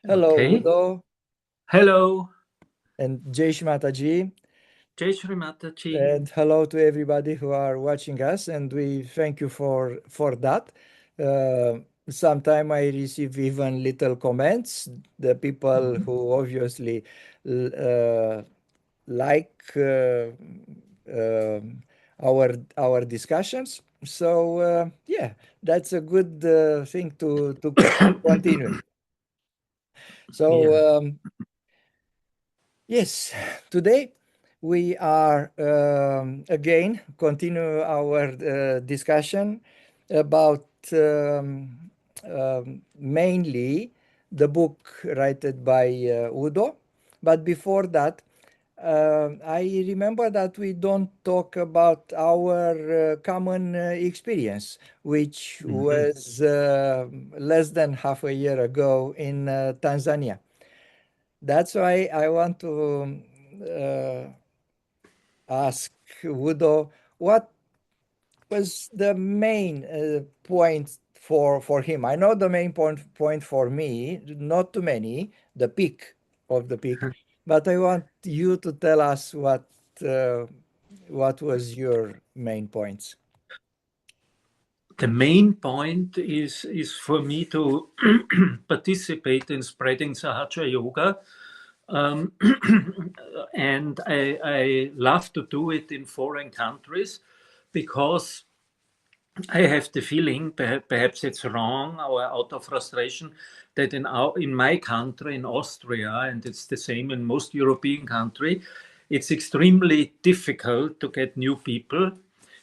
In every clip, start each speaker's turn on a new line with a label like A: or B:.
A: Hello,
B: Okay.
A: Udo
B: Hello,
A: and Jay Mataji,
B: Jai Shri Mataji.
A: and hello to everybody who are watching us, and we thank you for that. Uh, Sometime I receive even little comments. The people
B: Mhm.
A: who obviously uh, like our discussions. So yeah, that's a good thing to continue. So.
B: Yeah.
A: Yes, today we are again continue our discussion about mainly the book written by Udo. But before that, I remember that we don't talk about our common experience, which
B: Mhm.
A: was less than half a year ago in Tanzania. That's why I want to ask Udo what was the main point for him. I know the main point for me, not too many, the peak of the peak, but I want you to tell us uh, what was your main points.
B: The main point is for me to participate in spreading Sahaja Yoga. Um, and I love to do it in foreign countries because I have the feeling, perhaps it's wrong or out of frustration, that in my country, in Austria, and it's the same in most European country, it's extremely difficult to get new people.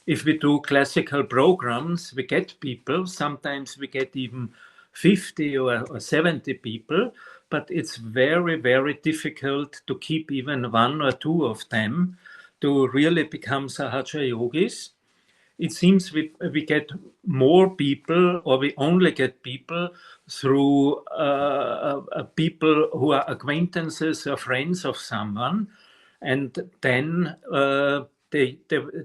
B: If we do classical programs, we get people. Sometimes we get even 50 or 70 people, but it's very, very difficult to keep even one or two of them to really become Sahaja Yogis. It seems we get more people, or we only get people through people who are acquaintances or friends of someone, and then they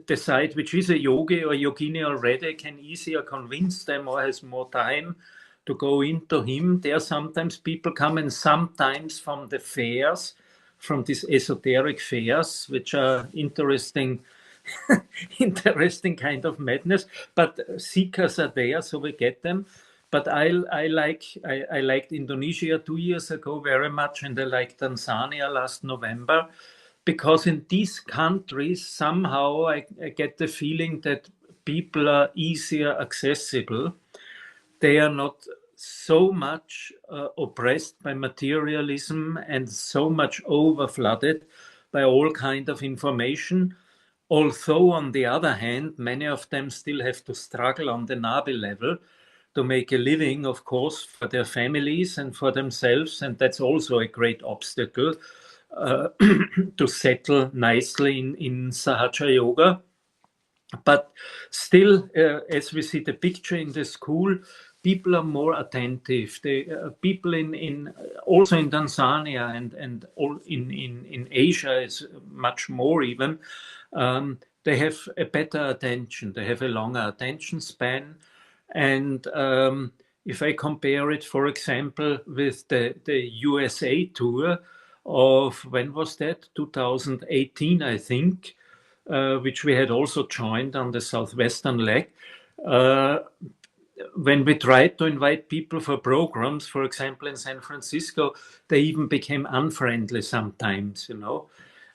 B: decide which is a yogi or yogini already, can easier convince them or has more time to go into him. There sometimes people come, and sometimes from the fairs, from these esoteric fairs, which are interesting interesting kind of madness. But seekers are there, so we get them. But I liked Indonesia 2 years ago very much, and I liked Tanzania last November, because in these countries somehow I get the feeling that people are easier accessible. They are not so much oppressed by materialism and so much overflooded by all kind of information. Although, on the other hand, many of them still have to struggle on the Nabi level to make a living, of course, for their families and for themselves. And that's also a great obstacle uh, to settle nicely in Sahaja Yoga. But still, as we see the picture in the school, people are more attentive. People in also in Tanzania and all in Asia is much more even. They have a better attention. They have a longer attention span, and if I compare it, for example, with the USA tour of, when was that? 2018, I think, which we had also joined on the southwestern leg. Uh, when we tried to invite people for programs, for example, in San Francisco, they even became unfriendly sometimes,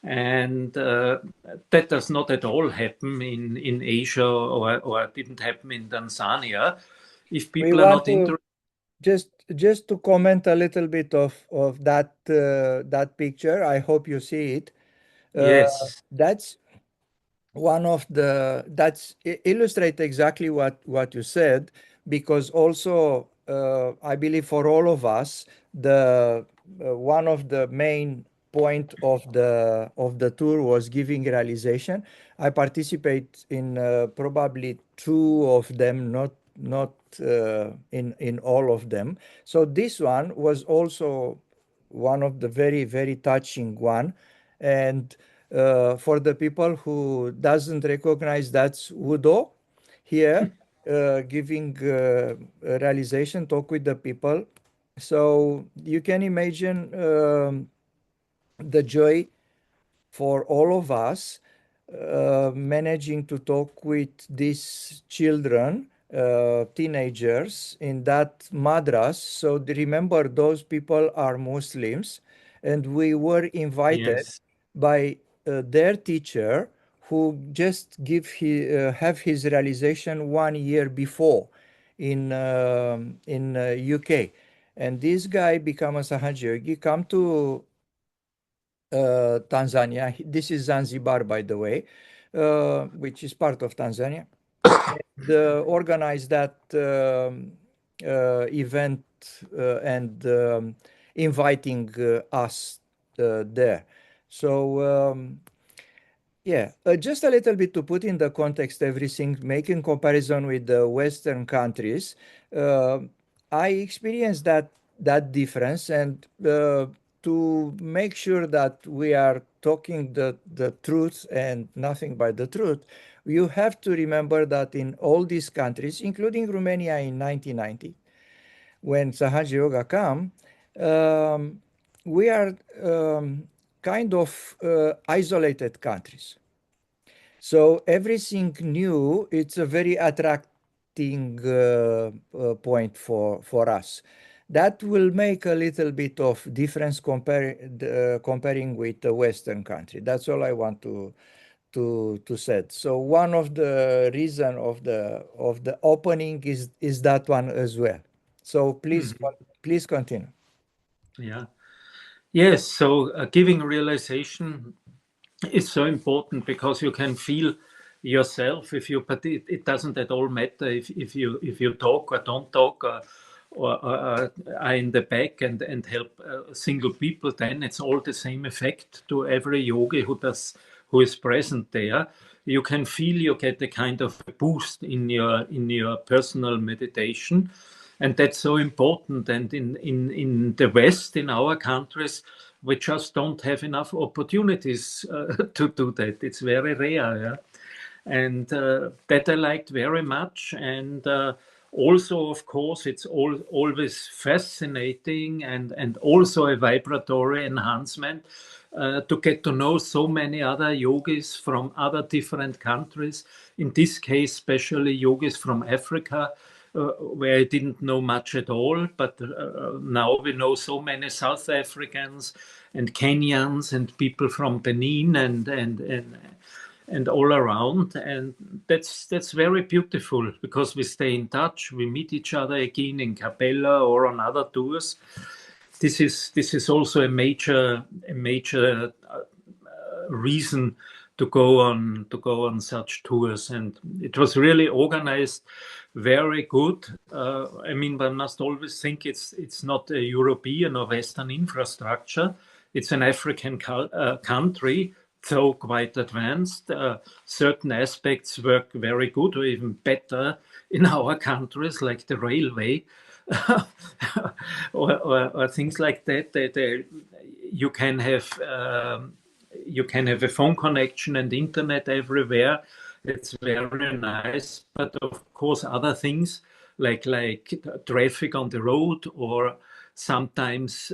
B: And that does not at all happen in Asia, or didn't happen in Tanzania. If
A: We
B: people are
A: want
B: not
A: to
B: interested,
A: just to comment a little bit of that picture. I hope you see it.
B: yes.
A: That's one of the that's illustrate exactly what you said, because also I believe for all of us the one of the main point of the tour was giving realization. I participate in probably two of them, not in all of them. So this one was also one of the very touching one. And for the people who doesn't recognize, that's Udo here, giving a realization, talk with the people. So you can imagine the joy for all of us managing to talk with these children, teenagers in that madras. So remember, those people are Muslims, and we were invited
B: Yes.
A: by their teacher who just have his realization 1 year before in UK. And this guy become a Sahaja Yogi, come to Tanzania. This is Zanzibar, by the way, which is part of Tanzania. Organize that event and inviting us there. So yeah, just a little bit to put in the context everything, making comparison with the Western countries. Uh, I experienced that difference, and to make sure that we are talking the truth and nothing but the truth, you have to remember that in all these countries, including Romania in 1990, when Sahaja Yoga came, um, we are kind of isolated countries. So everything new, it's a very attracting point for us. That will make a little bit of difference comparing with the Western country. That's all I want to say. So one of the reason of the opening is that one as well. So
B: Mhm.
A: please continue.
B: Yeah. Yes. So giving realization is so important because you can feel yourself if you, but it doesn't at all matter if you talk or don't talk or are in the back and help single people. Then it's all the same effect to every yogi who is present there. You can feel you get a kind of a boost in your personal meditation, and that's so important. And in the West, in our countries, we just don't have enough opportunities to do that. It's very rare, yeah? And that I liked very much. And also, of course, it's always fascinating and also a vibratory enhancement to get to know so many other yogis from other different countries. In this case, especially yogis from Africa, where I didn't know much at all, but now we know so many South Africans and Kenyans and people from Benin and all around, and that's very beautiful because we stay in touch. We meet each other again in Capella or on other tours. This is also a major reason to go on such tours, and it was really organized very good. I mean, one must always think it's not a European or Western infrastructure. It's an African country, so quite advanced. Certain aspects work very good or even better in our countries, like the railway. or things like that. You can have you can have a phone connection and internet everywhere. It's very nice, but of course, other things like traffic on the road or sometimes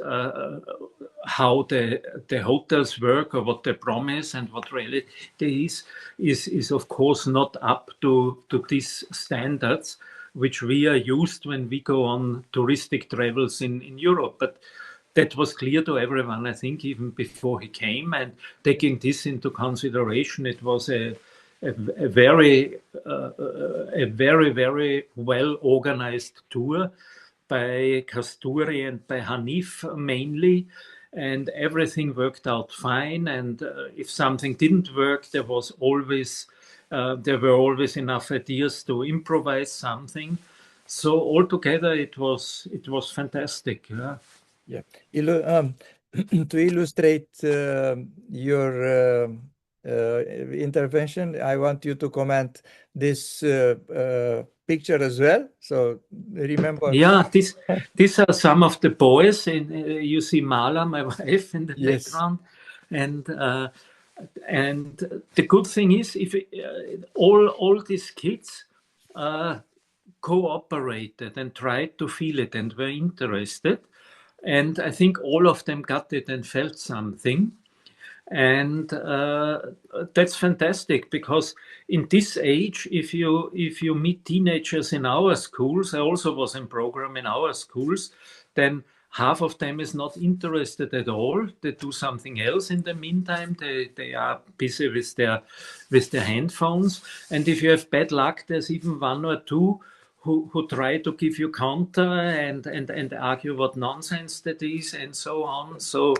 B: how the hotels work or what they promise and what reality is of course not up to these standards which we are used when we go on touristic travels in Europe. But that was clear to everyone, I think, even before he came. And taking this into consideration, it was a very well organized tour by Kasturi and by Hanif mainly, and everything worked out fine. And if something didn't work, there were always enough ideas to improvise something. So altogether, it was fantastic. Yeah.
A: Yeah. To illustrate your intervention, I want you to comment this picture as well. So remember,
B: Yeah, these are some of the boys, and you see Mala, my wife, in the
A: yes,
B: background, and uh, and the good thing is, if all these kids, uh, cooperated and tried to feel it and were interested. And I think all of them got it and felt something. And that's fantastic, because in this age, if you meet teenagers in our schools, I also was in program in our schools, then half of them is not interested at all. They do something else in the meantime. They are busy with their handphones. And if you have bad luck, there's even one or two who try to give you counter and argue what nonsense that is and so on. So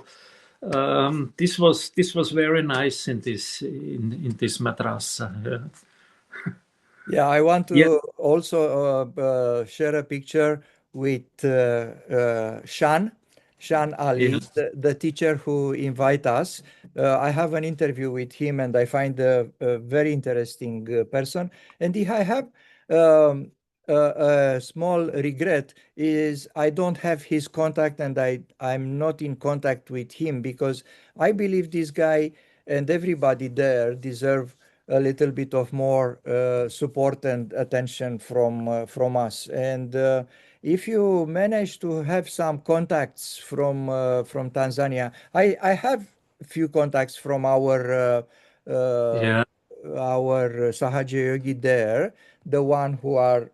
B: this was very nice in this madrasa.
A: Yeah, I want
B: Yeah,
A: to also share a picture with Shan
B: yeah,
A: Ali, the teacher who invite us. I have an interview with him, and I find a very interesting person. And if I have a small regret is I don't have his contact, and I'm not in contact with him, because I believe this guy and everybody there deserve a little bit of more support and attention from us. And if you manage to have some contacts from Tanzania, I have few contacts from
B: yeah,
A: our Sahaja Yogi there, the one who are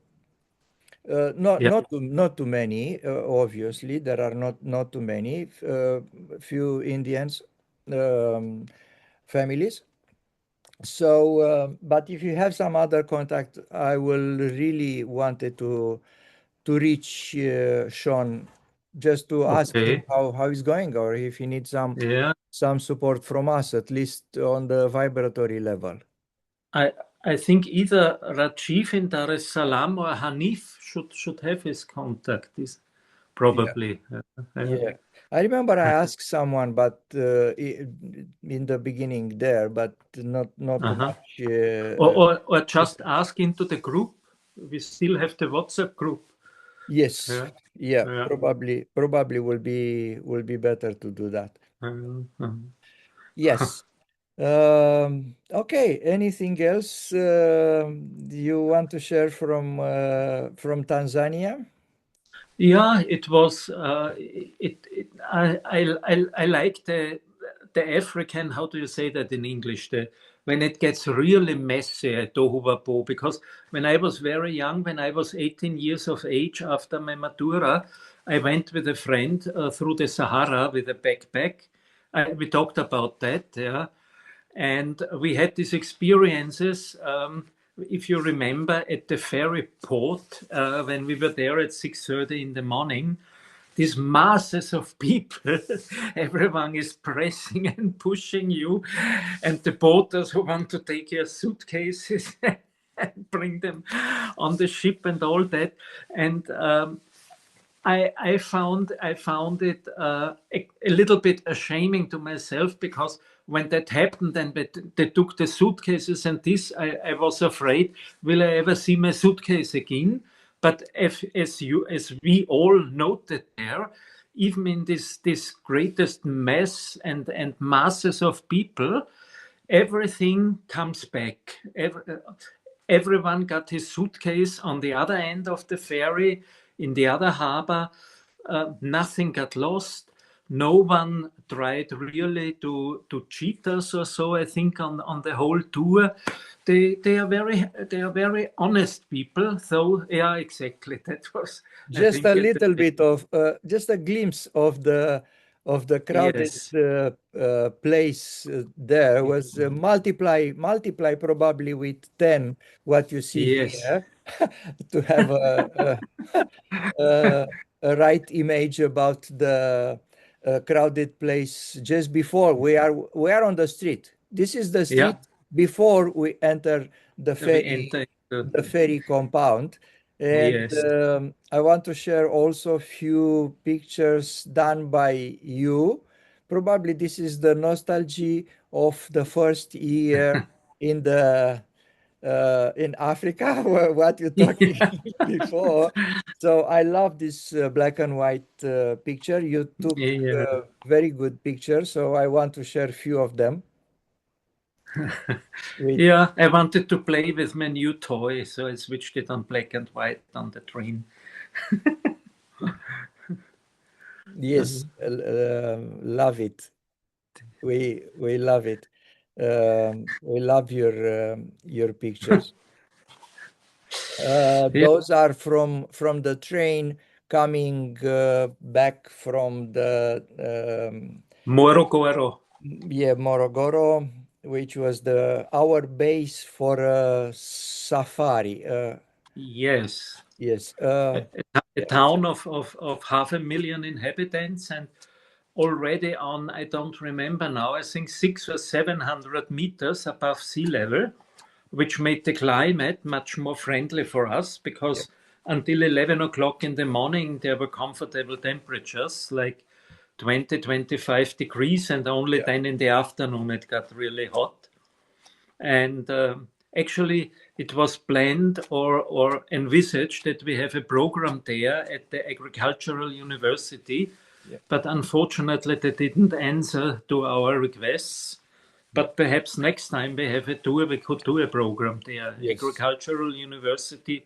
B: yeah.
A: not too many. Obviously, there are not too many. Few Indians families. So, but if you have some other contact, I will really wanted to reach Sean, just to ask him
B: Okay.
A: how he's going, or if he needs
B: Yeah,
A: some support from us, at least on the vibratory level.
B: I I think either Rajiv in Dar es Salaam or Hanif should have his contact. Is
A: Yeah,
B: probably.
A: yeah. I remember I asked someone, but in the beginning there, but not too
B: Uh-huh.
A: much.
B: Or just ask into the group. We still have the WhatsApp group.
A: Yes,
B: Yeah,
A: yeah.
B: yeah.
A: Probably will be better to do that.
B: Uh-huh.
A: Yes. Okay. Anything else you want to share from Tanzania?
B: Yeah, it was. I like the African. How do you say that in English? When it gets really messy at Tohuwabohu. Because when I was very young, when I was 18 years of age after my matura, I went with a friend through the Sahara with a backpack. We talked about that, yeah. And we had these experiences, if you remember, at the ferry port when we were there at 6:30 in the morning. These masses of people, everyone is pressing and pushing you, and the porters who want to take your suitcases and bring them on the ship and all that. And I found it a little bit ashaming to myself, because when that happened and they took the suitcases and this, I was afraid, will I ever see my suitcase again? But as we all noted there, even in this greatest mass and masses of people, everything comes back. Everyone got his suitcase on the other end of the ferry, in the other harbor. Nothing got lost. No one tried really to cheat us or so. I think on the whole tour, they are very honest people. So yeah, exactly. That was, I
A: Just a
B: think, at the
A: little bit of just a glimpse of the crowded
B: yes,
A: place there was multiply probably with 10 what you see
B: yes,
A: here to have uh, a right image about the crowded place just before we are on the street. This is the
B: yeah.
A: street before we enter the
B: We
A: ferry
B: enter.
A: the ferry compound. And
B: Yes,
A: I want to share also few pictures done by you. Probably this is the nostalgia of the first year in the in Africa, what you're talking before. So I love this black and white picture. You took
B: yeah.
A: very good pictures, so I want to share few of them. with
B: Yeah, I wanted to play with my new toy, so I switched it on black and white on the train.
A: yes, love it. We love it. We love your pictures.
B: Yeah,
A: Those are from the train coming back from the
B: Morogoro.
A: yeah, Morogoro, which was the our base for safari.
B: Yes,
A: Yes.
B: a
A: Yeah.
B: town of 500,000 inhabitants, and already on, I don't remember now, I think 600 or 700 meters above sea level, which made the climate much more friendly for us
A: Yeah.
B: because until 11 o'clock in the morning, there were comfortable temperatures like 20, 25 degrees, and only
A: Yeah.
B: then in the afternoon it got really hot. And actually, it was planned or envisaged that we have a program there at the Agricultural University,
A: Yeah.
B: but unfortunately, they didn't answer to our requests.
A: Yeah.
B: But perhaps next time we have a tour, we could do a program there.
A: Yes.
B: Agricultural University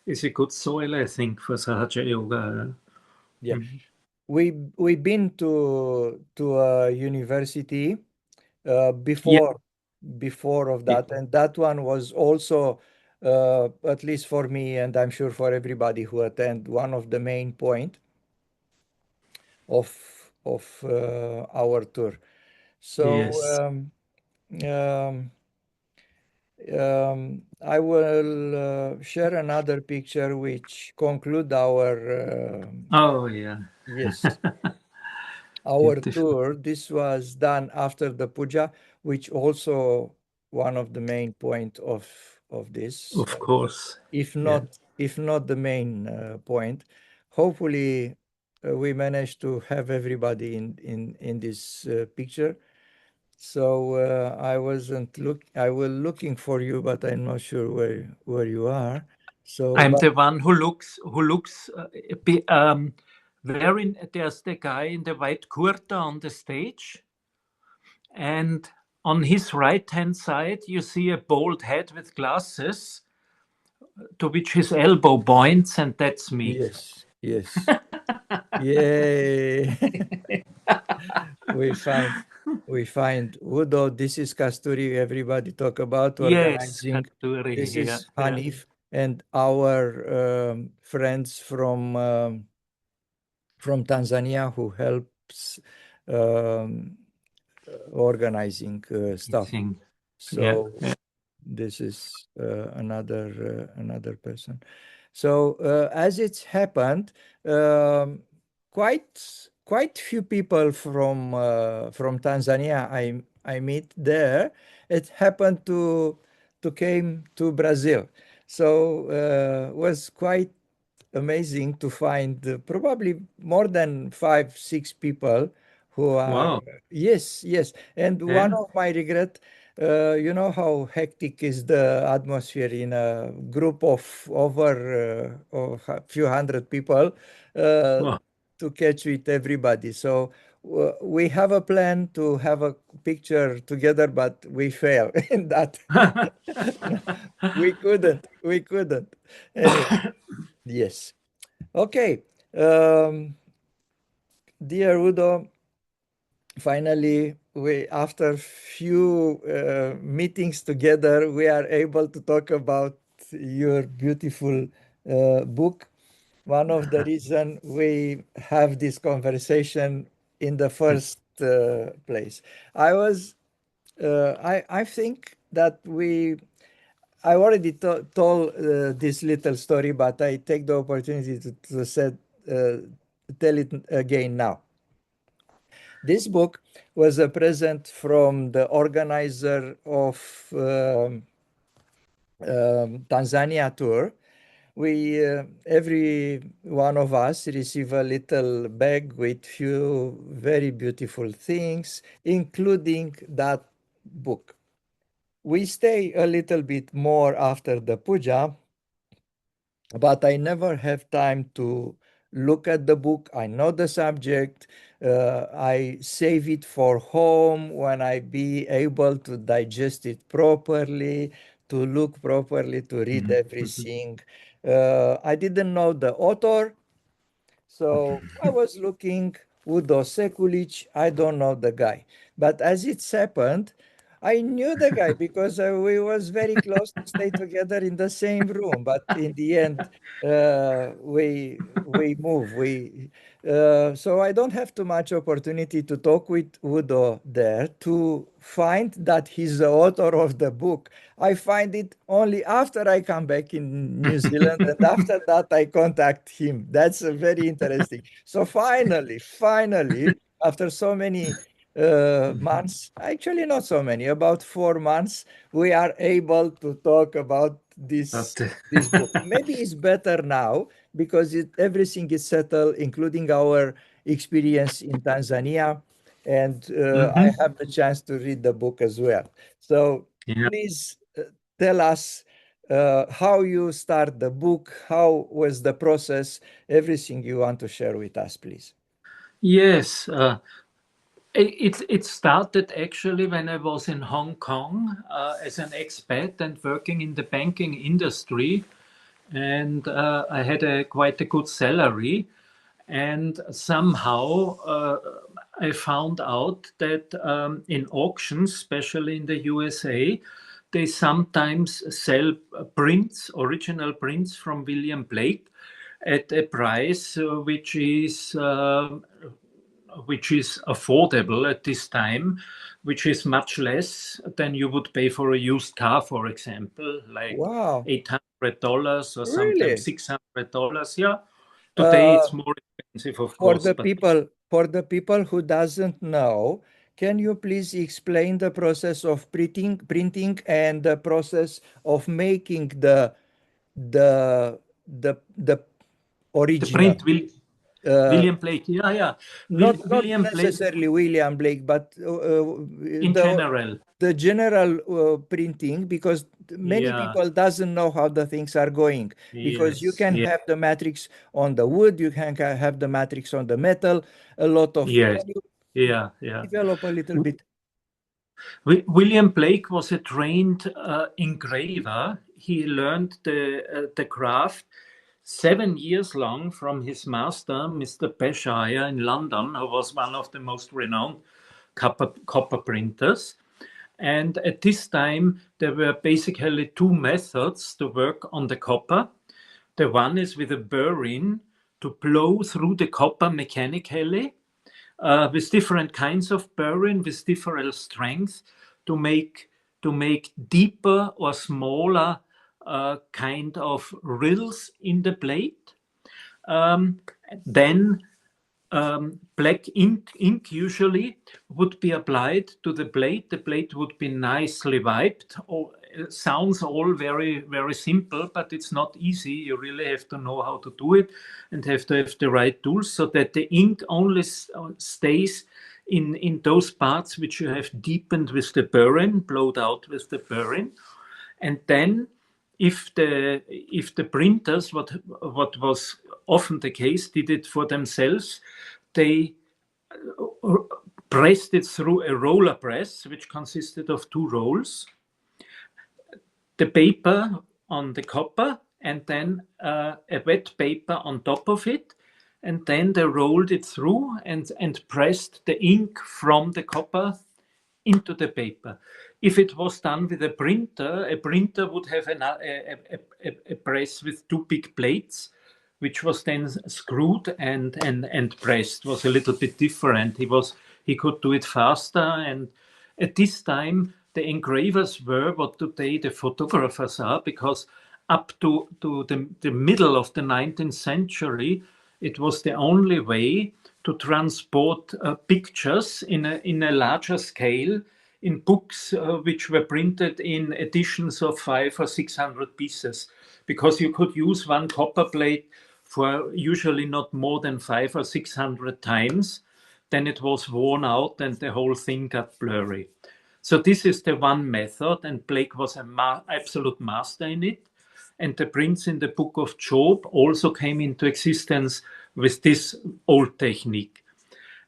B: is a good soil, I think, for Sahaja Yoga.
A: Yeah. We've been to a university
B: Yeah,
A: before of that, and that one was also at least for me, and I'm sure for everybody who attend, one of the main point of our tour. So
B: yes.
A: um, I will share another picture which conclude our
B: Oh, yeah.
A: yes, our
B: Beautiful.
A: tour. This was done after the puja, which also one of the main point of this,
B: Of course.
A: if
B: Yeah.
A: not the main point. Hopefully, we managed to have everybody in this picture. So I was looking for you, but I'm not sure where you are. So,
B: I'm
A: but
B: the one who looks there's the guy in the white kurta on the stage, and on his right hand side you see a bald head with glasses to which his elbow points, and that's me.
A: yes, yes, yay! we find we find UDO. This is Kasturi. Everybody talk about
B: Yes,
A: organizing.
B: Kasturi.
A: This
B: Yeah,
A: is
B: yeah.
A: Hanif and our friends from Tanzania who helps um, organizing stuff.
B: Amazing. Yeah,
A: So
B: yeah.
A: this is another person. So as it's happened, um, quite few people from Tanzania I meet there. It happened to came to Brazil, so was quite amazing to find probably more than 5 6 people who are
B: Wow.
A: yes, and one
B: Yeah.
A: of my regret, you know how hectic is the atmosphere in a group of over of a few hundred people uh,
B: Wow.
A: to catch with everybody. So we have a plan to have a picture together, but we fail in that. No, we couldn't anyway. Yes. Okay. Dear Udo, finally, we after few meetings together, we are able to talk about your beautiful book. One of the reason we have this conversation in the first place. I was, I think that I already told this little story, but I take the opportunity uh, tell it again now. This book was a present from the organizer of Tanzania tour. We every one of us receive a little bag with few very beautiful things, including that book. We stay a little bit more after the puja, but I never have time look at the book. I know the subject. I save it for home when I be able to digest it properly, to look properly, to read everything. I didn't know the author, so I was looking UDO SZEKULICS. I don't know the guy, but as it's happened, I knew the guy because we was very close to stay together in the same room. But in the end, we move. We so I don't have too much opportunity to talk with Udo there to find that he's the author of the book. I find it only after I come back in New Zealand, and after that I contact him. That's very interesting. So finally, after so many months, actually not so many, about 4 months, we are able to talk about this
B: But,
A: this book. Maybe it's better now because everything is settled, including our experience in Tanzania, and I
B: mhm.
A: have the chance to read the book as well. So
B: Yeah.
A: please tell us how you start the book, how was the process, everything you want to share with us, please.
B: Yes. It started actually when I was in Hong Kong as an expat and working in the banking industry, and I had quite a good salary. And somehow I found out that in auctions, especially in the USA, they sometimes sell prints, original prints from William Blake, at a price which is affordable at this time, which is much less than you would pay for a used car, for example, like
A: Wow,
B: $800 or sometimes
A: really?
B: $600. Yeah, today
A: Uh,
B: it's more expensive, of course, but
A: for the people who doesn't know, can you please explain the process of printing and the process of making the
B: the
A: original?
B: print will
A: Uh,
B: William Blake. Yeah, yeah.
A: not
B: William Blake
A: necessarily William Blake, but
B: in
A: the
B: general.
A: the general printing, because many
B: Yeah.
A: people doesn't know how the things are going, because you
B: Yes.
A: can
B: Yeah.
A: have the matrix on the wood, you can have the matrix on the metal, a lot of,
B: Yes.
A: can you
B: Yeah. Yeah.
A: develop a little bit?
B: William Blake was a trained engraver. He learned the craft 7 years long from his master, Mr. Peshire in London, who was one of the most renowned copper printers. And at this time, there were basically two methods to work on the copper. The one is with a burr-in to blow through the copper mechanically, with different kinds of burring with different strengths to make deeper or smaller kind of rills in the plate. Um, then black ink usually would be applied to the plate. The plate would be nicely wiped. Sounds all very, very simple, but it's not easy. You really have to know how to do it and have to have the right tools so that the ink only stays in those parts which you have deepened with the burring, blowed out with the burring. And then if the printers, what was often the case, did it for themselves, they pressed it through a roller press, which consisted of two rolls, the paper on the copper, and then a wet paper on top of it. And then they rolled it through and pressed the ink from the copper into the paper. If it was done with a printer would have a press with two big plates, which was then screwed and pressed. Was a little bit different. He could do it faster, and at this time the engravers were what today the photographers are, because up to the middle of the 19th century, it was the only way to transport pictures in a larger scale in books which were printed in editions of 500 or 600 pieces, because you could use one copper plate for usually not more than 500 or 600 times. Then it was worn out and the whole thing got blurry. So this is the one method, and Blake was an absolute master in it. And the prints in the book of Job also came into existence with this old technique.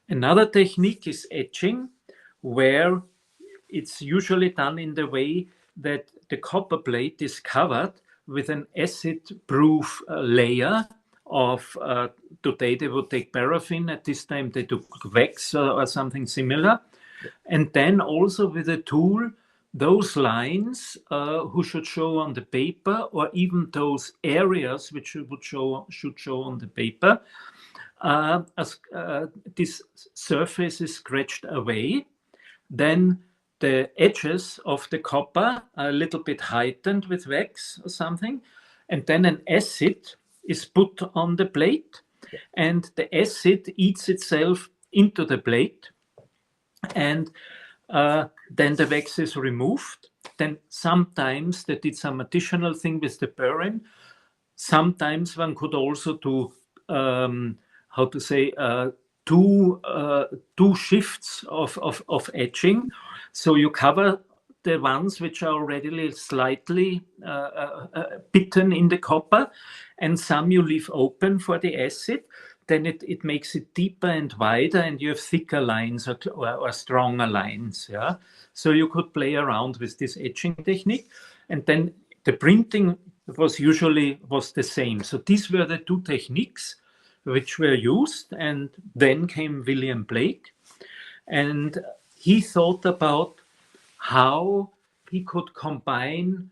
B: Another technique is etching, where it's usually done in the way that the copper plate is covered with an acid-proof layer of, today they would take paraffin, at this time they took wax or something similar. And then also with a tool, those lines who should show on the paper, or even those areas which should show on the paper, as this surface is scratched away. Then the edges of the copper are a little bit heightened with wax or something, and then an acid is put on the plate, and the acid eats itself into the plate, and then the wax is removed. Then sometimes they did some additional thing with the burring. Sometimes one could also do how to say two shifts of etching. So you cover the ones which are already slightly bitten in the copper, and some you leave open for the acid. Then it makes it deeper and wider, and you have thicker lines or stronger lines. Yeah, so you could play around with this etching technique, and then the printing was the same. So these were the two techniques which were used, and then came William Blake, and he thought about how he could combine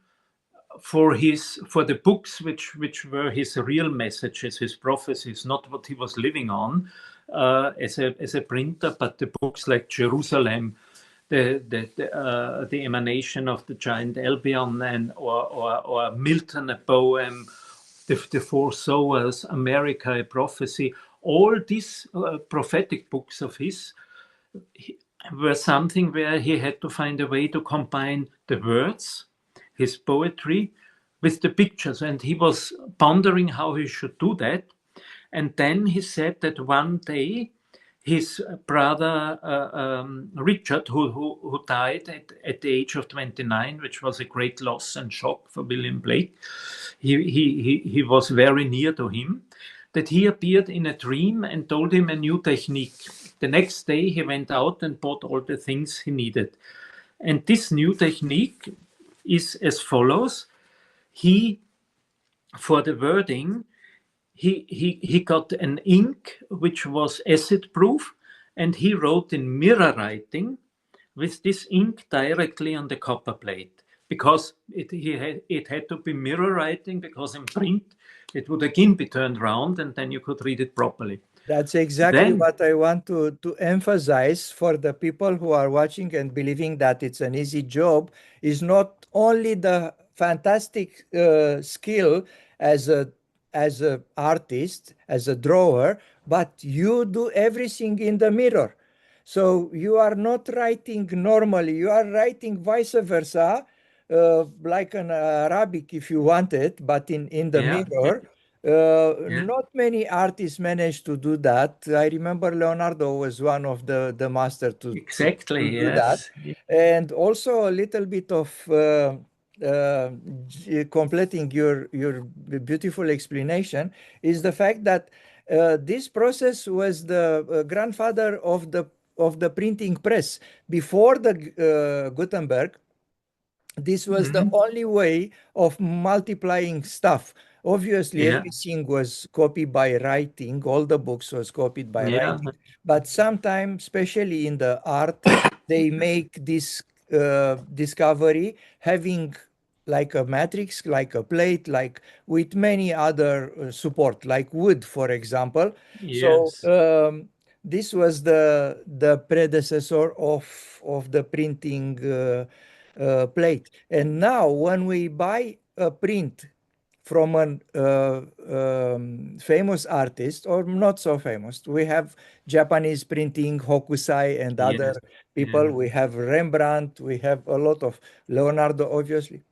B: for the books which were his real messages, his prophecies, not what he was living on as a printer, but the books like Jerusalem, the emanation of the giant Albion, and or Milton, a poem, the Four Sowers, America, a prophecy. All these prophetic books of his were something where he had to find a way to combine the words, his poetry, with the pictures. And he was pondering how he should do that. And then he said that one day his brother Richard, who died at the age of 29, which was a great loss and shock for William Blake, he was very near to him, that he appeared in a dream and told him a new technique. The next day he went out and bought all the things he needed. And this new technique is as follows. For the wording, he got an ink which was acid proof, and he wrote in mirror writing with this ink directly on the copper plate, because it had to be mirror writing, because in print it would again be turned around and then you could read it properly.
A: That's exactly what I want to emphasize for the people who are watching and believing that it's an easy job, is not only the fantastic skill as a artist, as a drawer, but you do everything in the mirror. So you are not writing normally, you are writing vice versa, like an Arabic if you want it, but in the mirror. Not many artists managed to do that. I remember Leonardo was one of the master to do that. And also a little bit of completing your beautiful explanation is the fact that this process was the grandfather of the printing press. Before the Gutenberg, this was the only way of multiplying stuff. Obviously, everything was copied by writing. All the books was copied by writing. But sometimes, especially in the art, they make this discovery having like a matrix, like a plate, like with many other support, like wood, for example. So this was the predecessor of the printing plate. And now when we buy a print from a famous artist or not so famous, we have Japanese printing, Hokusai and other people. We have Rembrandt, we have a lot of Leonardo, obviously.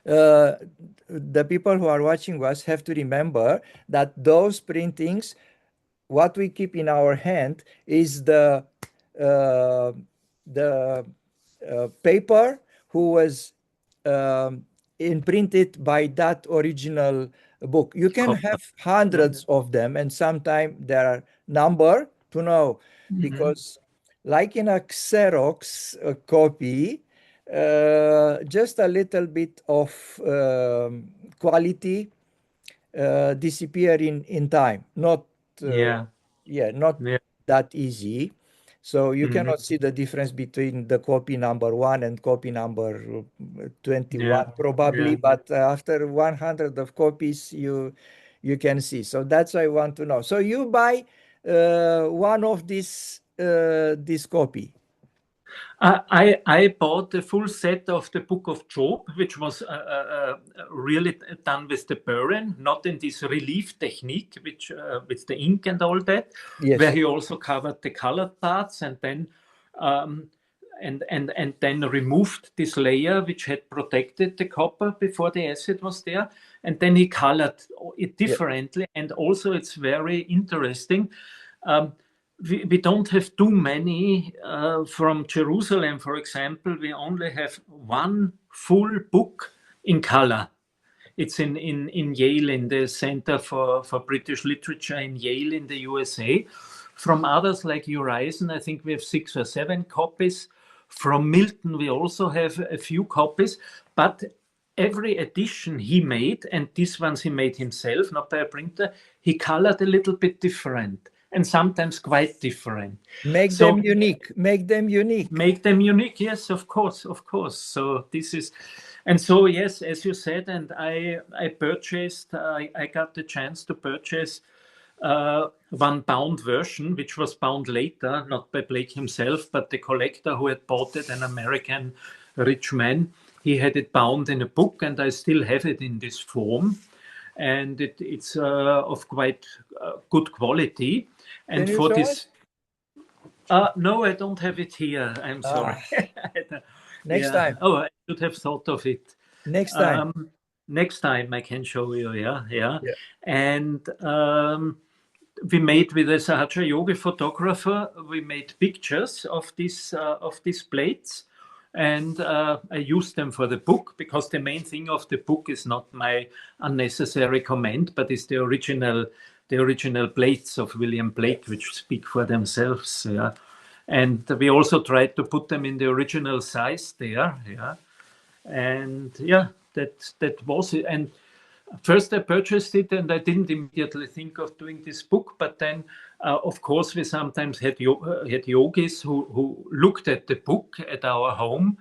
A: The people who are watching us have to remember that those printings, what we keep in our hand is the paper who was imprinted by that original book. You can
B: copper.
A: have hundreds of them, and sometimes there are number to know, because like in a Xerox copy, just a little bit of quality disappear in time. Not
B: Yeah,
A: yeah, not
B: yeah.
A: that easy. So you
B: Mhm.
A: cannot see the difference between the copy number one and copy number
B: Yeah,
A: 21 probably,
B: yeah.
A: but after 100 of copies you can see. So that's what I want to know. So you buy one of this copy.
B: I bought the full set of the Book of Job, which was really done with the Burren, not in this relief technique, which with the ink and all that, where
A: Yes.
B: he also covered the colored parts and then um, and then removed this layer which had protected the copper before the acid was there, and then he colored it
A: Yeah.
B: differently. And also, it's very interesting. Um, we don't have too many from Jerusalem, for example. We only have one full book in color. It's in Yale, in the Center for British Literature in Yale in the USA. From others like Urizen, I think we have 6 or 7 copies. From Milton, we also have a few copies, but every edition he made, and these ones he made himself, not by a printer, he colored a little bit different and sometimes quite different.
A: Make them
B: So
A: unique. Make them unique.
B: make them unique, yes, of course, of course. So this is, and so yes, as you said, and I purchased, I got the chance to purchase one bound version, which was bound later, not by Blake himself, but the collector who had bought it, an American rich man. He had it bound in a book, and I still have it in this form, and it's of quite good quality.
A: Can
B: And
A: you
B: for
A: show us?
B: this, no, I don't have it here. I'm sorry.
A: Ah,
B: I
A: next
B: yeah.
A: time.
B: Oh, I should have thought of it.
A: Next time.
B: Um, Next time I can show you. Yeah, yeah.
A: Yeah.
B: And we made with a Sahaja Yogi photographer. We made pictures of these plates, and I used them for the book, because the main thing of the book is not my unnecessary comment, but is the original plates of William
A: Yeah.
B: Blake, which speak for themselves. Yeah. And we also tried to put them in the original size there. Yeah. And yeah, that was it. And first I purchased it, and I didn't immediately think of doing this book, but then of course we sometimes had yogis who looked at the book at our home,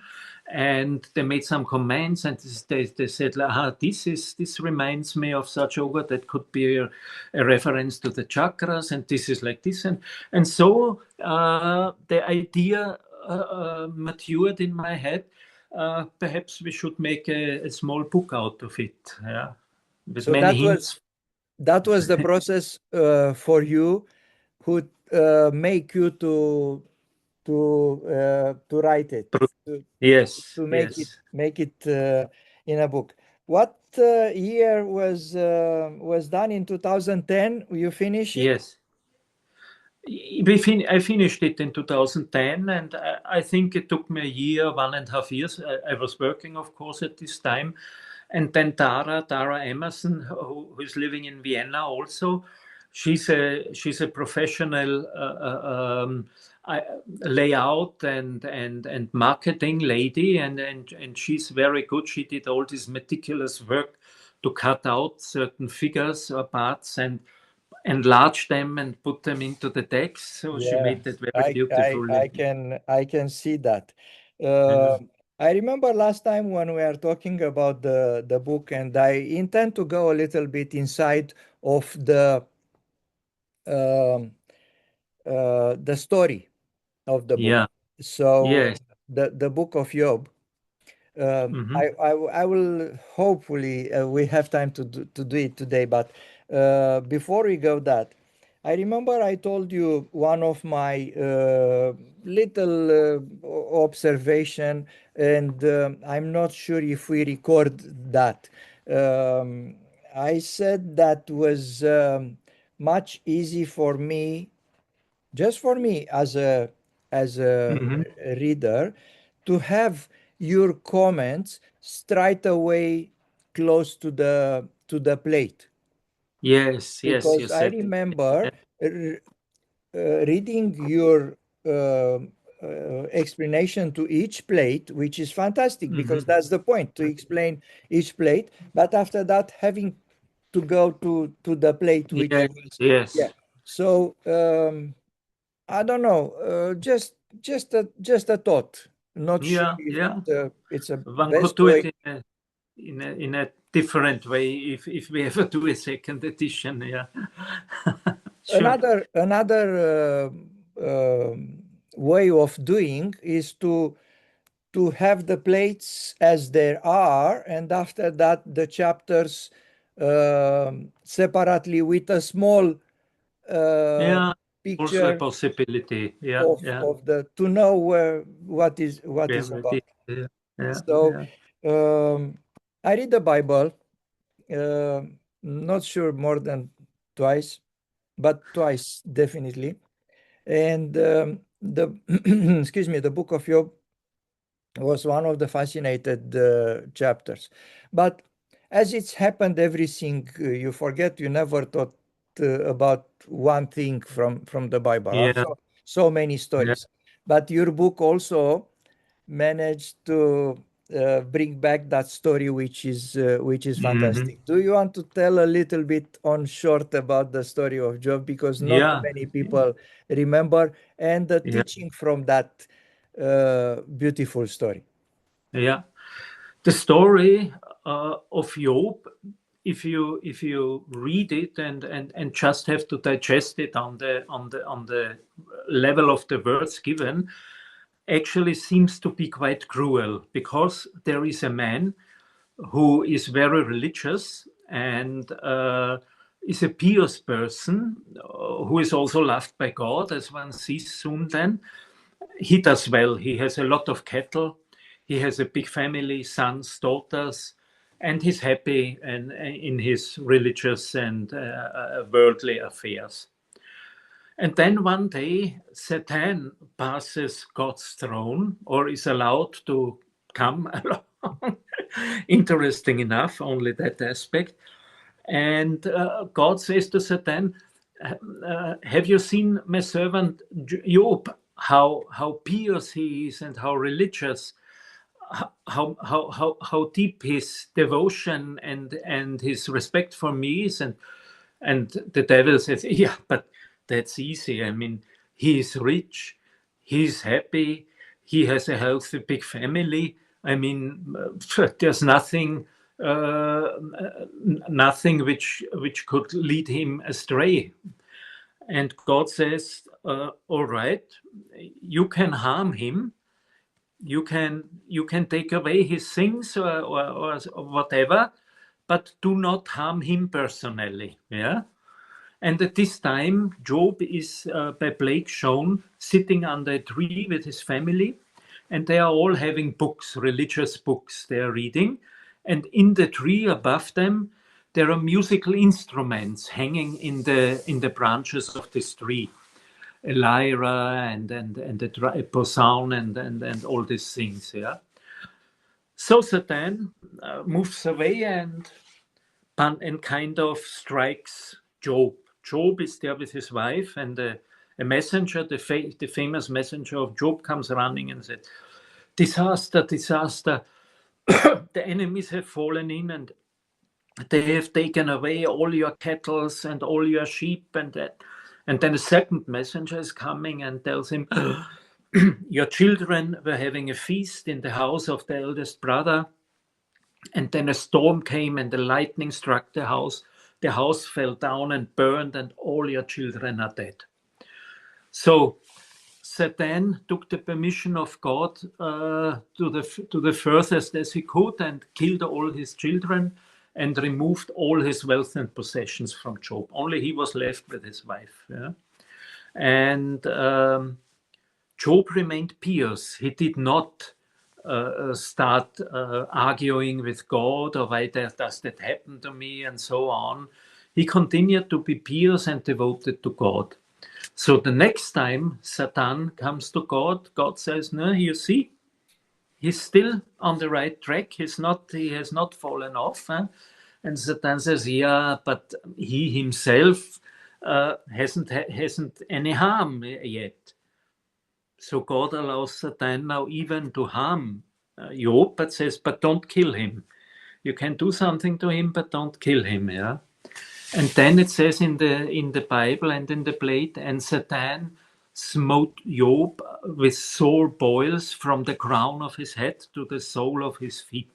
B: and they made some comments, and they said, this reminds me of such yoga, that could be a reference to the chakras, and this is like this. And so the idea matured in my head. Perhaps we should make a small book out of it, yeah, with
A: So
B: many hints.
A: that was the process for you, who make you to write it, to,
B: Yes,
A: to
B: yes,
A: make it in a book. What year was done in 2010? You finish it?
B: yes. I finished it in 2010, and I think it took me a year, 1.5 years. I was working, of course, at this time. And then Tara Emerson, who is living in Vienna also, she's a professional layout and marketing lady, and she's very good. She did all this meticulous work to cut out certain figures or parts and enlarge them and put them into the text. So she
A: Yeah,
B: made that very beautifully.
A: I can see that.
B: Yeah.
A: I remember last time when we were talking about the book, and I intend to go a little bit inside of um, the story of the book.
B: Yeah.
A: So
B: Yes.
A: the book of Job.
B: Hmm.
A: I will hopefully we have time to do it today, but before we go that, I remember I told you one of my little observation, and I'm not sure if we record that. Um, I said that was much easy for me, just for me as a
B: Hmm.
A: reader, to have your comments straight away close to the plate.
B: Yes, yes, you
A: because I
B: said it.
A: remember reading your explanation to each plate, which is fantastic because
B: Mhm.
A: that's the point, to explain each plate. But after that, having to go to the plate which
B: Yes,
A: was, yeah.
B: yes.
A: So I don't know, just a thought. Not sure
B: Yeah,
A: if
B: yeah.
A: it's a
B: One could
A: best
B: do
A: way.
B: it in a different way if we ever do a second edition. Yeah. Sure.
A: Another way of doing is to have the plates as they are, and after that the chapters separately with a small uh,
B: Yeah. Also a
A: picture
B: possibility. Yeah,
A: of
B: yeah.
A: the to know where what is
B: Where it is.
A: about.
B: Yeah, yeah,
A: So
B: yeah.
A: um, I read the Bible, uh, not sure more than twice, but twice definitely. And the excuse me, the book of Job was one of the fascinated chapters. But as it's happened, everything you forget, you never thought about one thing from the Bible.
B: Yeah,
A: So many
B: yeah.
A: stories. But your book also managed to bring back that story, which is
B: Hmm.
A: fantastic. Do you want to tell a little bit on short about the story of Job, because not
B: Yeah,
A: many people remember, and the
B: yeah,
A: teaching from that beautiful story?
B: yeah. The story of Job, if you read it and just have to digest it on the level of the words given, actually seems to be quite cruel, because there is a man who is very religious and is a pious person, who is also loved by God, as one sees soon then. He does well. He has a lot of cattle. He has a big family, sons, daughters, and he's happy in his religious and worldly affairs. And then one day, Satan passes God's throne, or is allowed to come along. Interesting enough, only that aspect. And God says to Satan, have you seen my servant Job? How pious he is and how religious, how deep his devotion and his respect for me is. And the devil says, yeah, but that's easy. I mean, he is rich, he's happy, he has a healthy big family. I mean, there's nothing which could lead him astray. And God says, all right, you can harm him, you can take away his things, or whatever, but do not harm him personally. Yeah. And at this time, Job is by plague shown sitting under a tree with his family, and they are all having books, religious books they are reading. And in the tree above them, there are musical instruments hanging in the branches of this tree, a lyra and a posaun and all these things. Yeah. So Satan moves away and kind of strikes Job. Job is there with his wife, and a messenger, the famous messenger of Job, comes running and said, "Disaster, disaster! The enemies have fallen in, and they have taken away all your cattle and all your sheep, and that." And then a second messenger is coming and tells him, "Your children were having a feast in the house of the eldest brother, and then a storm came and the lightning struck the house. The house fell down and burned, and all your children are dead." So Satan took the permission of God to the furthest as he could, and killed all his children and removed all his wealth and possessions from Job. Only he was left with his wife. Yeah? And Job remained pious. He did not start arguing with God, or why does that happen to me, and so on. He continued to be pious and devoted to God. So the next time Satan comes to God, God says, "No, you see, he's still on the right track. He has not fallen off. Huh? And Satan says, yeah, but he himself hasn't any harm yet. So God allows Satan now even to harm Job, but says, but don't kill him. You can do something to him, but don't kill him. Yeah. And then it says in the Bible and in the plate, and Satan smote Job with sore boils from the crown of his head to the sole of his feet,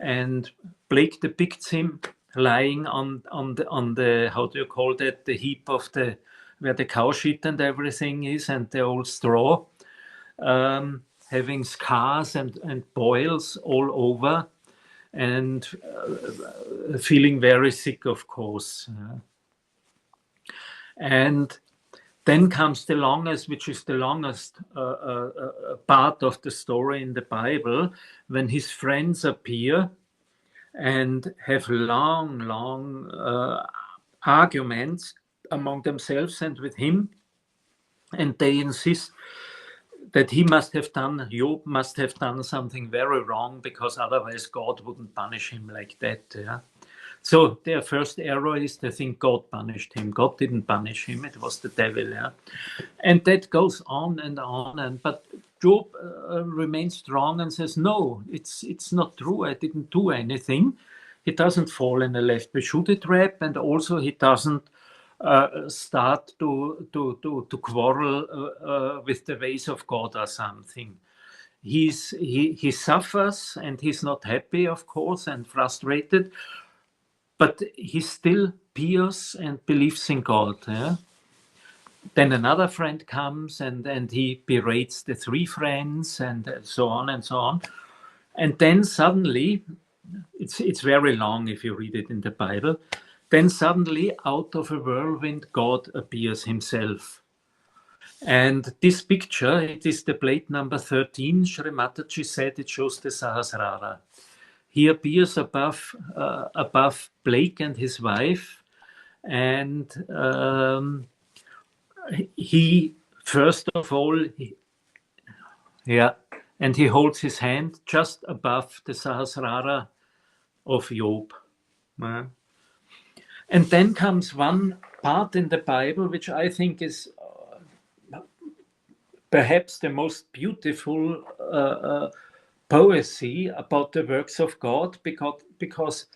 B: and plague depicts him lying on the how do you call that, the heap of the where the cow shit and everything is, and the old straw, having scars and boils all over, and feeling very sick, of course. And then comes the longest, which is the longest part of the story in the Bible, when his friends appear and have long arguments among themselves and with him, and they insist that Job must have done something very wrong, because otherwise God wouldn't punish him like that. Yeah? So their first error is they think God punished him. God didn't punish him, it was the devil. Yeah? And that goes on, but Job remains strong and says, no, it's not true, I didn't do anything. He doesn't fall in a left-be-shooty trap, and also he doesn't start to quarrel with the ways of God or something. He suffers, and he's not happy, of course, and frustrated, but he still pious and believes in God. Yeah? Then another friend comes, and he berates the three friends, and so on and so on. And then suddenly, it's very long if you read it in the Bible, then suddenly out of a whirlwind God appears himself. And this picture, it is the plate number 13, Sri Mataji said it shows the Sahasrara. He appears above Blake and his wife, and he, first of all, and he holds his hand just above the Sahasrara of Job. And then comes one part in the Bible which I think is perhaps the most beautiful poesy about the works of God, because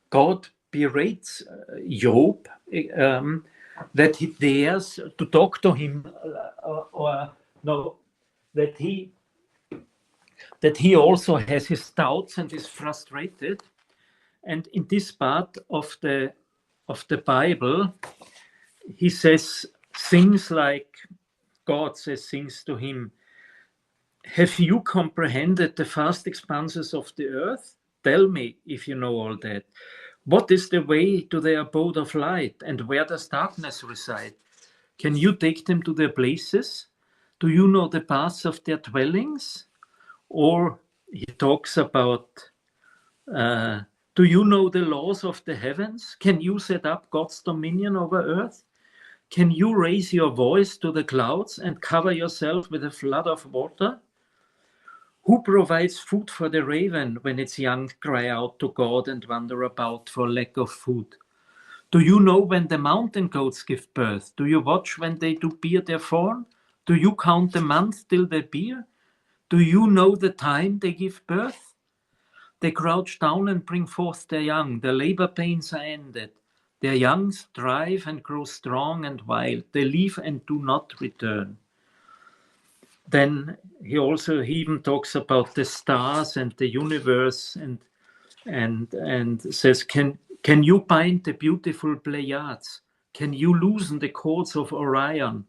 B: God berates Job that he dares to talk to him, that he also has his doubts and is frustrated. And in this part of the Bible, he says things like, God says things to him: have you comprehended the vast expanses of the earth? Tell me if you know all that. What is the way to the abode of light, and where does darkness reside? Can you take them to their places? Do you know the paths of their dwellings? Or he talks about, do you know the laws of the heavens? Can you set up God's dominion over earth? Can you raise your voice to the clouds and cover yourself with a flood of water? Who provides food for the raven when its young cry out to God and wander about for lack of food? Do you know when the mountain goats give birth? Do you watch when they do bear their fawn? Do you count the months till they bear? Do you know the time they give birth? They crouch down and bring forth their young. Their labor pains are ended. Their young thrive and grow strong and wild. They leave and do not return. Then he even talks about the stars and the universe, and says, can you bind the beautiful Pleiades? Can you loosen the cords of Orion?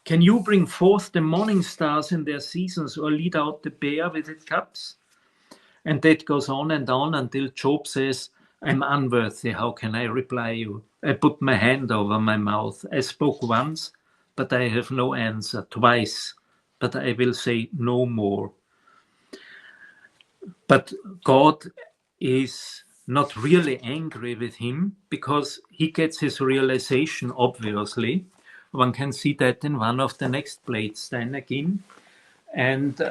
B: Can you bring forth the morning stars in their seasons, or lead out the bear with its cubs? And that goes on until Job says, I'm unworthy, how can I reply you? I put my hand over my mouth. I spoke once, but I have no answer. Twice, but I will say no more. But God is not really angry with him, because he gets his realization, obviously. One can see that in one of the next plates then again. And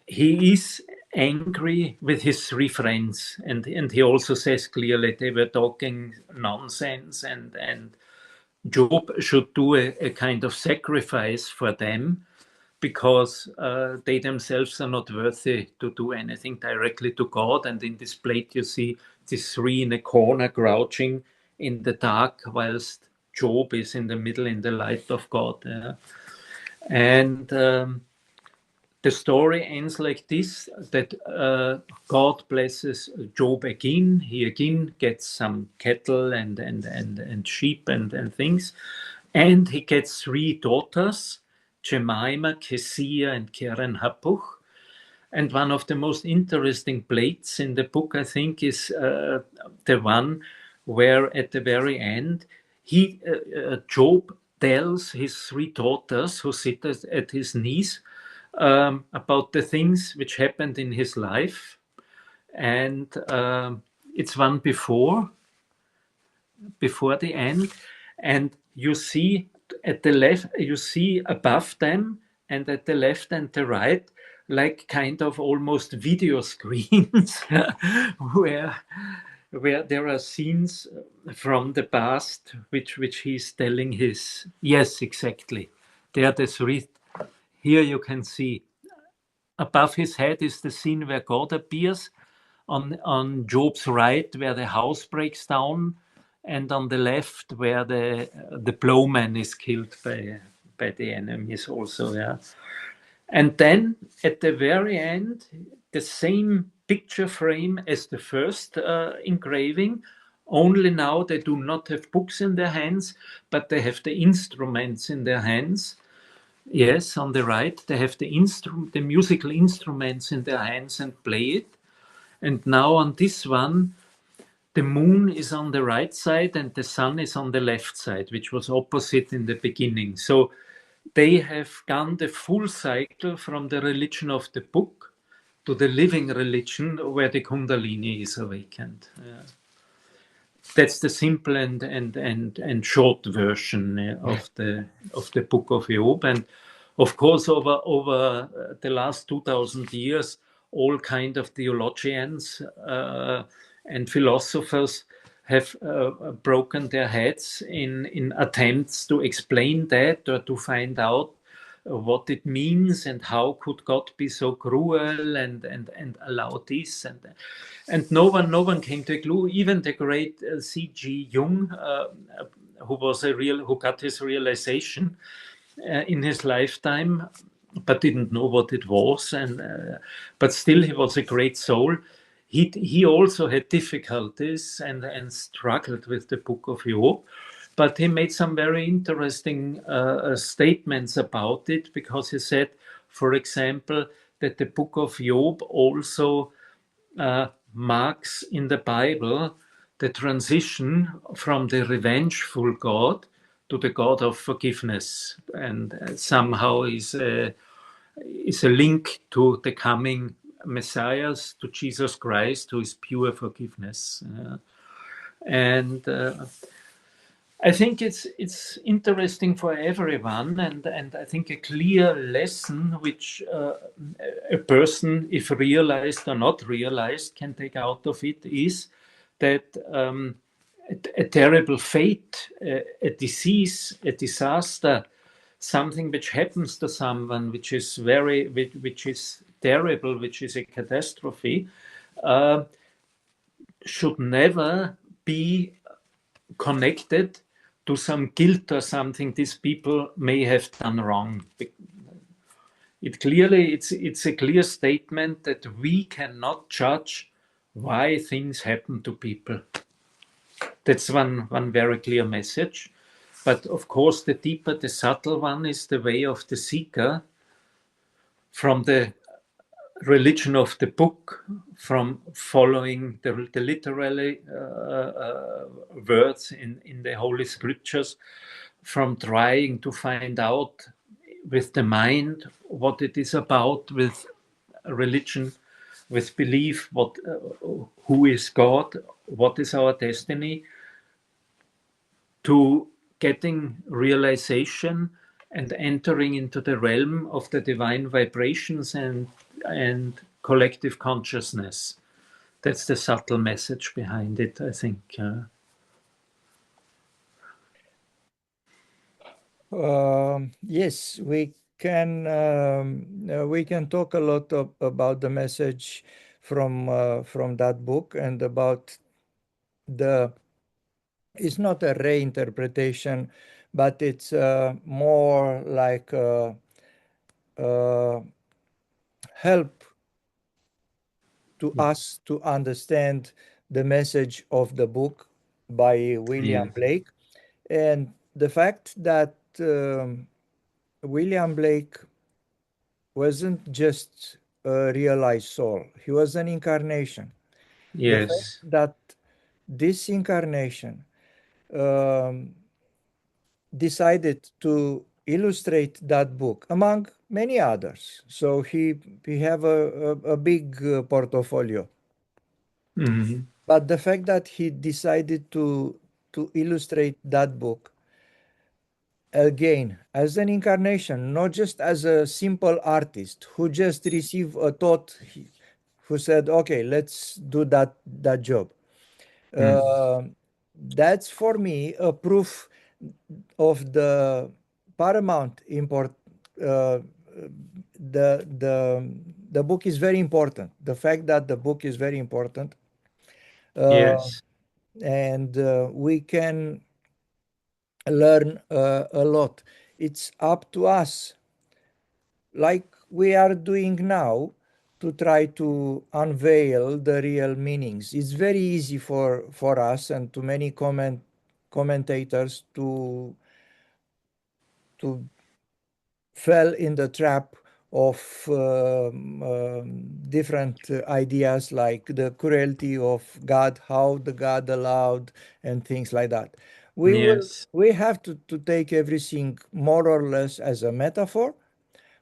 B: he is angry with his three friends, and he also says clearly they were talking nonsense, and Job should do a kind of sacrifice for them, because they themselves are not worthy to do anything directly to God. And in this plate you see these three in a corner crouching in the dark, whilst Job is in the middle in the light of God. And the story ends like this, that God blesses Job again. He again gets some cattle and sheep and things. And he gets three daughters, Jemima, Kesia, and Keren Happuch. And one of the most interesting plates in the book, I think, is the one where at the very end, Job tells his three daughters who sit at his knees about the things which happened in his life. And it's one before the end. And you see at the left, you see above them, and at the left and the right, like kind of almost video screens where there are scenes from the past which he's telling his. Yes, exactly. There are the three. Here you can see above his head is the scene where God appears. On Job's right, where the house breaks down, and on the left, where the plowman is killed by the enemies also. Yeah. And then at the very end, the same picture frame as the first engraving, only now they do not have books in their hands, but they have the instruments in their hands. Yes, on the right, they have the musical instruments in their hands and play it. And now on this one, the moon is on the right side and the sun is on the left side, which was opposite in the beginning. So they have gone the full cycle from the religion of the book to the living religion where the Kundalini is awakened. That's the simple and short version of the book of Job. And of course, over the last 2,000 years, all kind of theologians and philosophers have broken their heads in attempts to explain that or to find out what it means and how could God be so cruel and allow this, and no one came to a clue. Even the great C.G. Jung, who got his realization in his lifetime, but didn't know what it was, but still he was a great soul. He also had difficulties and struggled with the Book of Job, but he made some very interesting statements about it, because he said, for example, that the Book of Job also marks in the Bible the transition from the revengeful God to the God of forgiveness, and somehow is a link to the coming Messiah, to Jesus Christ, who is pure forgiveness. And I think it's interesting for everyone, and I think a clear lesson which a person, if realized or not realized, can take out of it is that a terrible fate, a disease, a disaster, something which happens to someone which is terrible, which is a catastrophe, should never be connected to some guilt or something these people may have done wrong. It's a clear statement that we cannot judge why things happen to people. That's one very clear message. But of course, the deeper, the subtle one is the way of the seeker, from the religion of the book, from following the literary words in the Holy Scriptures, from trying to find out with the mind what it is about, with religion, with belief, who is God, what is our destiny, to getting realization and entering into the realm of the divine vibrations and collective consciousness. That's the subtle message behind it, I think.
A: Yes, we can talk a lot about the message from that book and about the. It's not a reinterpretation, but it's more like help to us to understand the message of the book by William
B: Yeah.
A: Blake, and the fact that William Blake wasn't just a realized soul, he was an incarnation. The fact
B: Yes.
A: that this incarnation um, decided to illustrate that book among many others. So he have a big portfolio.
B: Mhm.
A: But the fact that he decided to illustrate that book again as an incarnation, not just as a simple artist who just received a thought, who said, "Okay, let's do that job."
B: Mm.
A: That's for me a proof of the paramount import. Uh, the book is very important. The fact that the book is very important, uh,
B: Yes.
A: and we can learn a lot. It's up to us, like we are doing now, to try to unveil the real meanings. It's very easy for us and to many commentators to fell in the trap of different ideas like the cruelty of God, how the God allowed, and things like that.
B: Yes.
A: We have to take everything more or less as a metaphor.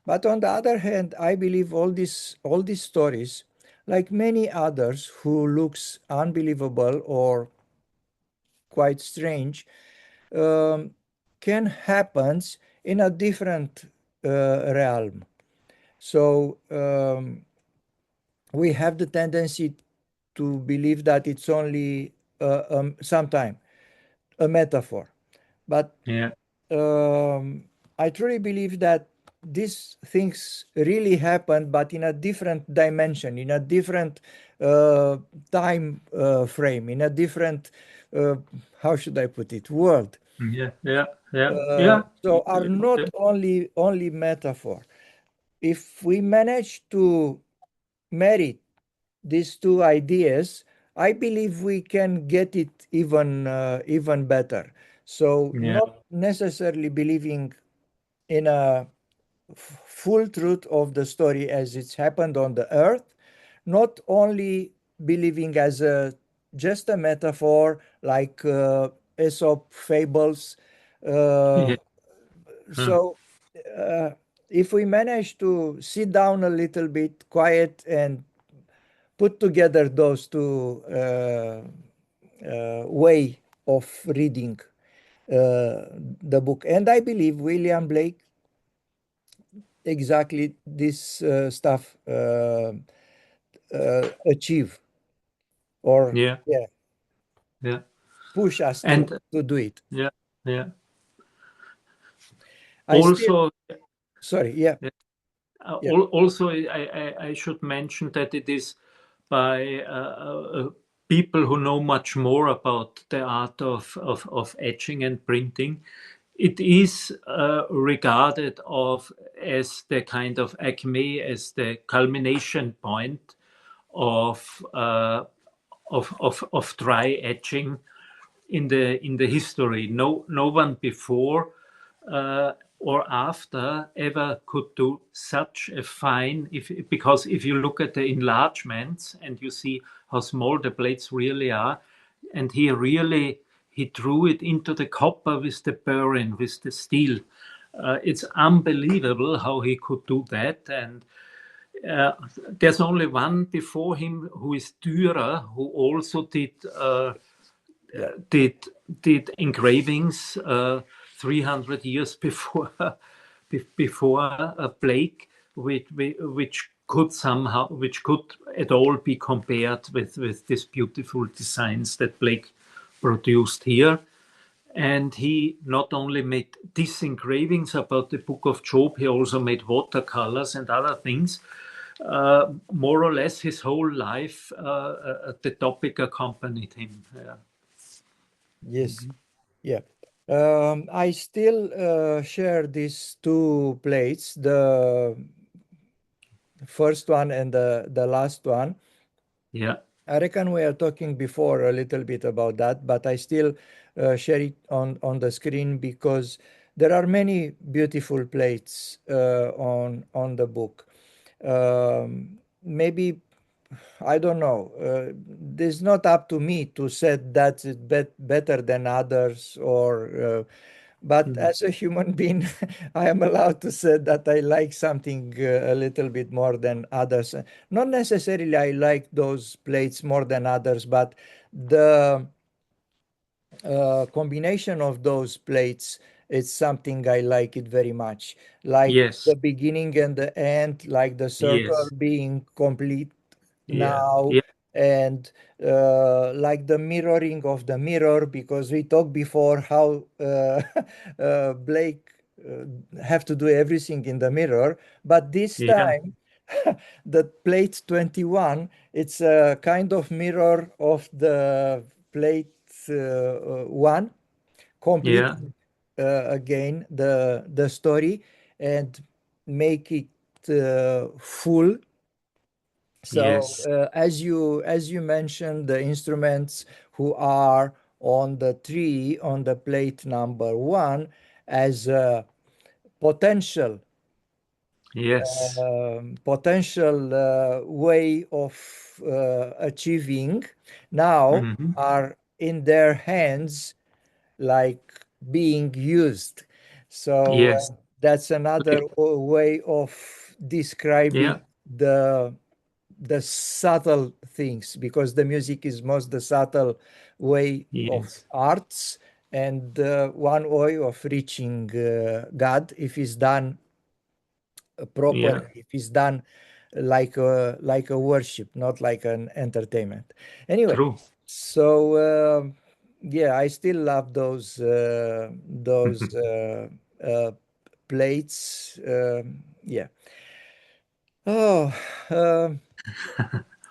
A: But on the other hand, I believe all these stories, like many others who looks unbelievable or quite strange, um, can happen in a different realm. So we have the tendency to believe that it's only sometime a metaphor. But
B: Yeah.
A: um, I truly believe that these things really happen, but in a different dimension, in a different uh, time frame, in a different, uh, how should I put it, world.
B: Yeah. Yeah. Yeah. Yeah.
A: So are not only metaphor. If we manage to marry these two ideas, I believe we can get it even better. So
B: Yeah.
A: not necessarily believing in a full truth of the story as it's happened on the earth, not only believing as a just a metaphor like Aesop fables. Uh,
B: Yeah. Huh.
A: so uh, if we manage to sit down a little bit quiet and put together those two way of reading the book, and I believe William Blake exactly this stuff achieve, or
B: Yeah.
A: yeah,
B: Yeah.
A: push us
B: And
A: to do it.
B: yeah. Yeah.
A: I still,
B: Also,
A: sorry, yeah, yeah,
B: Also, I should mention that it is by people who know much more about the art of etching and printing. It is regarded as the kind of acme, as the culmination point of of dry etching in the history. No one before or after ever could do such a fine, because if you look at the enlargements and you see how small the plates really are, and he drew it into the copper with the burin, with the steel. It's unbelievable how he could do that. And there's only one before him, who is Dürer, who also
A: yeah,
B: did did engravings 300 years before before Blake, which which could at all be compared with these beautiful designs that Blake produced here. And he not only made these engravings about the Book of Job, he also made watercolors and other things. More or less his whole life, the topic accompanied him. Yeah.
A: Yes. Yeah. I still share these two plates, the first one and the last one.
B: Yeah.
A: I reckon we are talking before a little bit about that, but I still share it on the screen because there are many beautiful plates on the book. Maybe I don't know. It's not up to me to set that it's better than others, or but as a human being, I am allowed to say that I like something a little bit more than others. Not necessarily I like those plates more than others, but the combination of those plates is something I like it very much. Like
B: Yes.
A: the beginning and the end, like the circle
B: Yes.
A: being complete
B: Yeah.
A: now,
B: Yeah.
A: and like the mirroring of the mirror, because we talked before how Blake have to do everything in the mirror, but this
B: Yeah.
A: time the plate 21, it's a kind of mirror of the plate one,
B: Yeah.
A: completing again the story and make it full. So
B: Yes.
A: as you mentioned, the instruments who are on the tree on the plate number one as a potential
B: Yes.
A: way of achieving now
B: Hmm.
A: are in their hands, like being used. So
B: Yes.
A: that's another way of
B: Yeah.
A: describing the subtle things, because the music is most the subtle way of
B: Yes.
A: arts, and one way of reaching God if it's done properly,
B: Yeah.
A: if it's done like a worship, not like an entertainment. Anyway,
B: True.
A: so yeah, I still love those uh, plates. Yeah. Oh, um,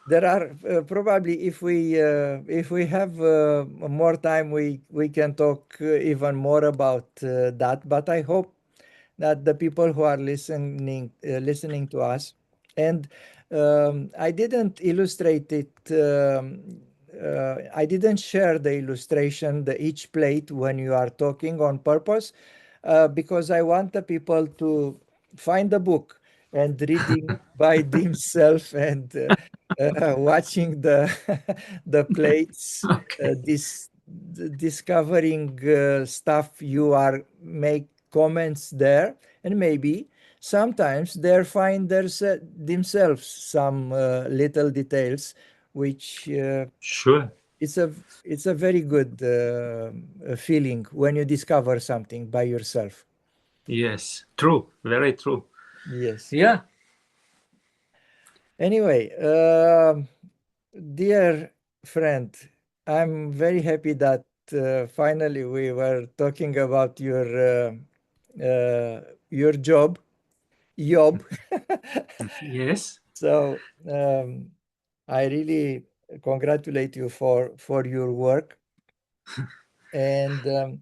A: there are probably, if we have more time, we can talk even more about that. But I hope that the people who are listening to us, and I didn't illustrate it. I didn't share the illustration, the each plate when you are talking on purpose, because I want the people to find the book and reading by themselves, and watching the the plates,
B: Okay.
A: discovering stuff. You are make comments there, and maybe sometimes they find themselves some little details, which
B: Sure.
A: it's a it's a very good feeling when you discover something by yourself.
B: Yes. True. Very true.
A: Yes.
B: Yeah.
A: Anyway, dear friend, I'm very happy that finally we were talking about your job.
B: Yes.
A: So I really congratulate you for your work, and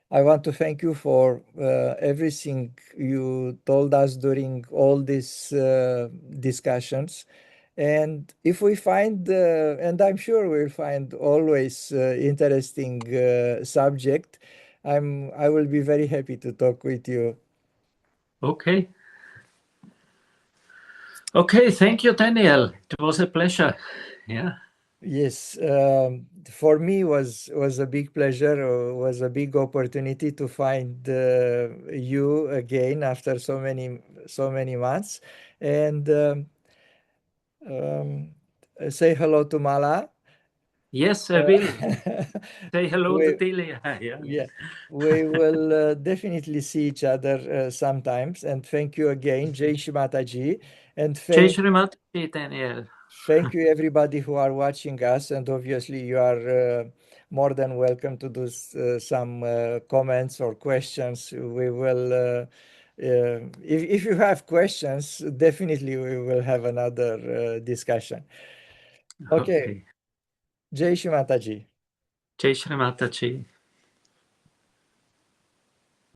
A: I want to thank you for everything you told us during all these discussions. And if we find, and I'm sure we'll find always interesting subject, I will be very happy to talk with you.
B: Okay. Okay. Thank you, Daniel. It was a pleasure. Yeah.
A: Yes, for me was a big pleasure, was a big opportunity to find you again after so many months, and um, say hello to Mala.
B: Yes, I will.
A: Uh,
B: Say hello to
A: we
B: Delia. Yeah.
A: Yeah, we will definitely see each other sometimes. And thank you again, Jai Shri Mataji. And
B: Jai Shri Mataji, Daniel.
A: thank you everybody who are watching us, and obviously you are more than welcome to do some comments or questions. We will, if you have questions, definitely we will have another discussion. Okay.
B: Okay.
A: Jai Shri Mataji.
B: Jai Shri Mataji.